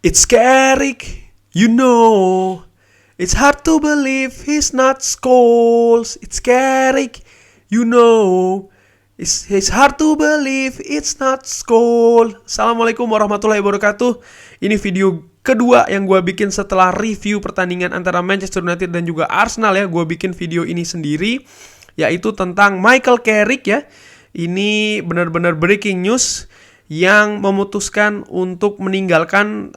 It's Carrick, you know. It's hard to believe he's not Scholes. It's Carrick, you know. It's hard to believe it's not Scholes. Assalamualaikum warahmatullahi wabarakatuh. Ini video kedua yang gue bikin setelah review pertandingan antara Manchester United dan juga Arsenal ya. Gue bikin video ini sendiri, yaitu tentang Michael Carrick ya. Ini benar-benar breaking news yang memutuskan untuk meninggalkan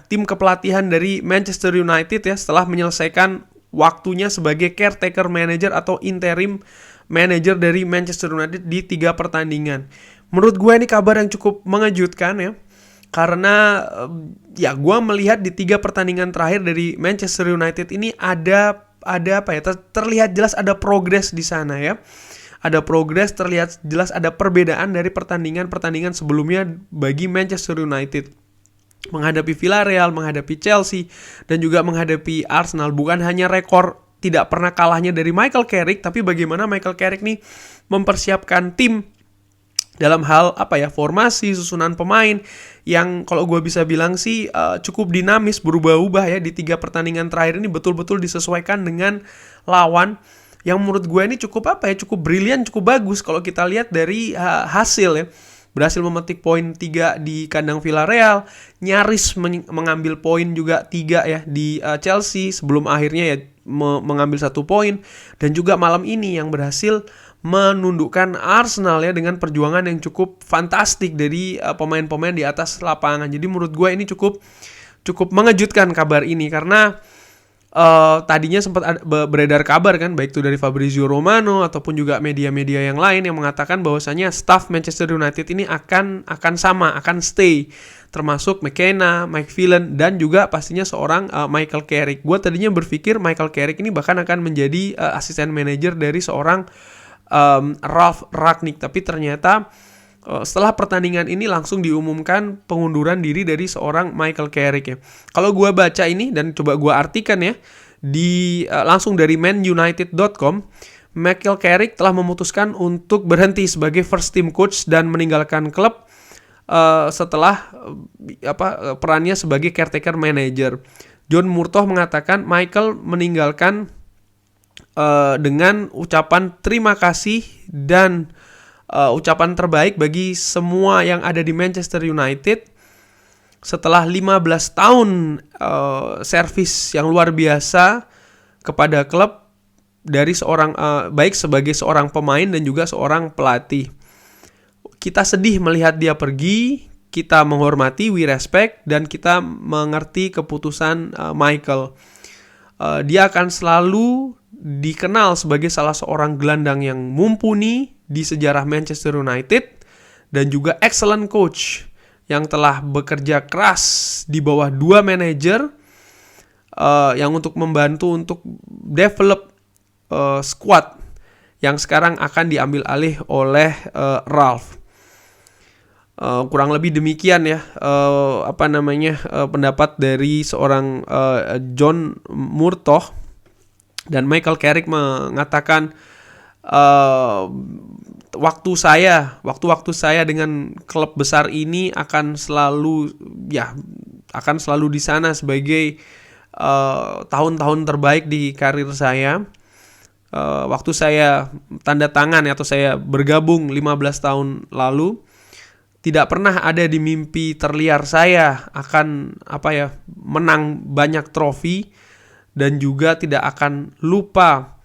tim kepelatihan dari Manchester United ya setelah menyelesaikan waktunya sebagai caretaker manager atau interim manager dari Manchester United di 3 pertandingan. Menurut gue ini kabar yang cukup mengejutkan ya, karena gue melihat di 3 pertandingan terakhir dari Manchester United ini ada apa ya, terlihat jelas ada progres di sana ya. Ada progres, terlihat jelas ada perbedaan dari pertandingan-pertandingan sebelumnya bagi Manchester United. Menghadapi Villarreal, menghadapi Chelsea, dan juga menghadapi Arsenal. Bukan hanya rekor tidak pernah kalahnya dari Michael Carrick, tapi bagaimana Michael Carrick nih mempersiapkan tim dalam hal formasi, susunan pemain yang kalau gue bisa bilang sih cukup dinamis, berubah-ubah ya di 3 pertandingan terakhir ini, betul-betul disesuaikan dengan lawan yang menurut gue ini cukup brilian, cukup bagus kalau kita lihat dari hasil ya. Berhasil memetik poin 3 di kandang Villarreal, nyaris mengambil poin juga 3 ya di Chelsea sebelum akhirnya ya mengambil 1 poin, dan juga malam ini yang berhasil menundukkan Arsenal ya dengan perjuangan yang cukup fantastik dari pemain-pemain di atas lapangan. Jadi menurut gue ini cukup mengejutkan kabar ini, karena tadinya sempat beredar kabar kan, baik itu dari Fabrizio Romano ataupun juga media-media yang lain yang mengatakan bahwasanya staff Manchester United ini akan stay, termasuk McKenna, Mike Phelan, dan juga pastinya seorang Michael Carrick. Gue tadinya berpikir Michael Carrick ini bahkan akan menjadi asisten manajer dari seorang Ralf Rangnick, tapi ternyata setelah pertandingan ini langsung diumumkan pengunduran diri dari seorang Michael Carrick ya. Kalau gue baca ini dan coba gue artikan ya langsung dari manunited.com, Michael Carrick telah memutuskan untuk berhenti sebagai first team coach dan meninggalkan klub setelah perannya sebagai caretaker manager. John Murtough mengatakan Michael meninggalkan dengan ucapan terima kasih dan ucapan terbaik bagi semua yang ada di Manchester United setelah 15 tahun servis yang luar biasa kepada klub dari seorang baik sebagai seorang pemain dan juga seorang pelatih. Kita sedih melihat dia pergi, kita menghormati, we respect, dan kita mengerti keputusan Michael. Dia akan selalu dikenal sebagai salah seorang gelandang yang mumpuni di sejarah Manchester United dan juga excellent coach yang telah bekerja keras di bawah 2 manajer yang untuk membantu untuk develop squad yang sekarang akan diambil alih oleh Ralf. Kurang lebih demikian ya pendapat dari seorang John Murtough. Dan Michael Carrick mengatakan waktu saya dengan klub besar ini akan selalu di sana sebagai tahun-tahun terbaik di karir saya. Waktu saya tanda tangan atau saya bergabung 15 tahun lalu, tidak pernah ada di mimpi terliar saya akan menang banyak trofi, dan juga tidak akan lupa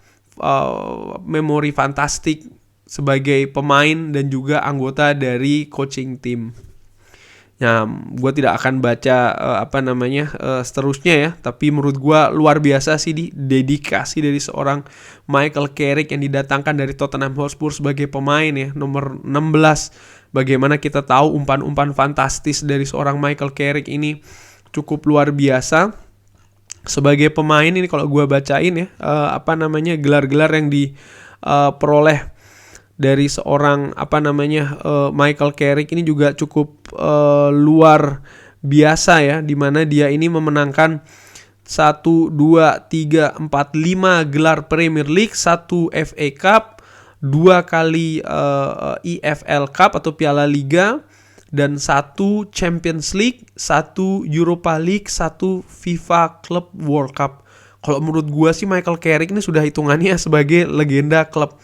memori fantastik sebagai pemain dan juga anggota dari coaching team. Nah, gue tidak akan baca seterusnya ya, tapi menurut gue luar biasa sih dedikasi dari seorang Michael Carrick yang didatangkan dari Tottenham Hotspur sebagai pemain ya, nomor 16. Bagaimana kita tahu umpan-umpan fantastis dari seorang Michael Carrick ini cukup luar biasa. Sebagai pemain ini kalau gue bacain ya gelar-gelar yang diperoleh dari seorang Michael Carrick ini juga cukup luar biasa ya, dimana dia ini memenangkan 1, 2, 3, 4, 5 gelar Premier League, 1 FA Cup, 2 kali EFL Cup atau Piala Liga, dan 1 Champions League, 1 Europa League, 1 FIFA Club World Cup. Kalau menurut gue sih Michael Carrick ini sudah hitungannya sebagai legenda klub.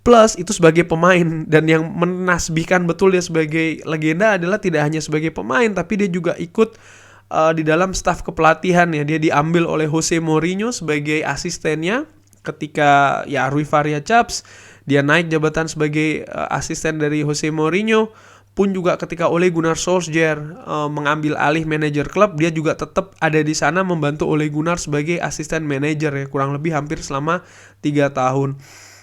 Plus itu sebagai pemain, dan yang menasbihkan betul dia sebagai legenda adalah tidak hanya sebagai pemain, tapi dia juga ikut di dalam staf kepelatihan ya. Dia diambil oleh Jose Mourinho sebagai asistennya ketika ya Rui Faria Chaps. Dia naik jabatan sebagai asisten dari Jose Mourinho. Pun juga ketika Ole Gunnar Solskjaer mengambil alih manajer klub, dia juga tetap ada di sana membantu Ole Gunnar sebagai asisten manajer ya, kurang lebih hampir selama 3 tahun.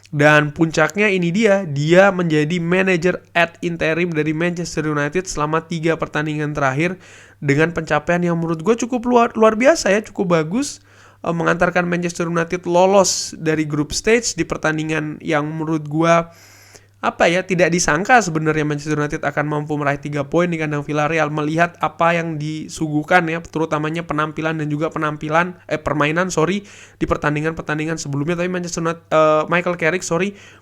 Dan puncaknya ini dia menjadi manajer ad interim dari Manchester United selama 3 pertandingan terakhir dengan pencapaian yang menurut gue cukup luar biasa ya, cukup bagus, mengantarkan Manchester United lolos dari group stage di pertandingan yang menurut gue tidak disangka sebenarnya Manchester United akan mampu meraih 3 poin di kandang Villarreal, melihat apa yang disuguhkan ya, terutamanya penampilan dan juga permainan di pertandingan-pertandingan sebelumnya. Tapi Michael Carrick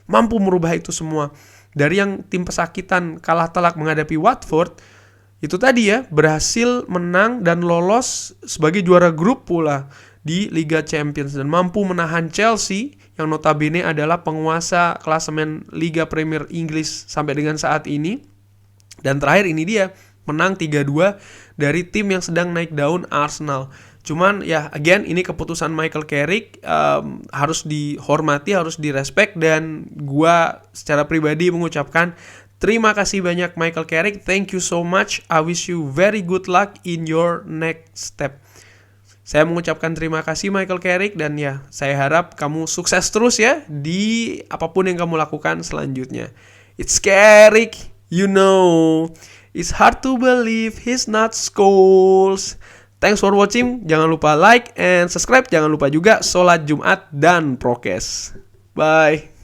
mampu merubah itu semua. Dari yang tim pesakitan kalah telak menghadapi Watford, itu tadi ya, berhasil menang dan lolos sebagai juara grup pula di Liga Champions, dan mampu menahan Chelsea yang notabene adalah penguasa klasemen Liga Premier Inggris sampai dengan saat ini. Dan terakhir ini dia menang 3-2 dari tim yang sedang naik daun, Arsenal. Cuman ya again, ini keputusan Michael Carrick, harus dihormati, harus direspek, dan gua secara pribadi mengucapkan terima kasih banyak Michael Carrick. Thank you so much. I wish you very good luck in your next step. Saya mengucapkan terima kasih Michael Carrick, dan ya saya harap kamu sukses terus ya di apapun yang kamu lakukan selanjutnya. It's Carrick, you know. It's hard to believe he's not Scholes. Thanks for watching. Jangan lupa like and subscribe. Jangan lupa juga sholat Jumat dan prokes. Bye.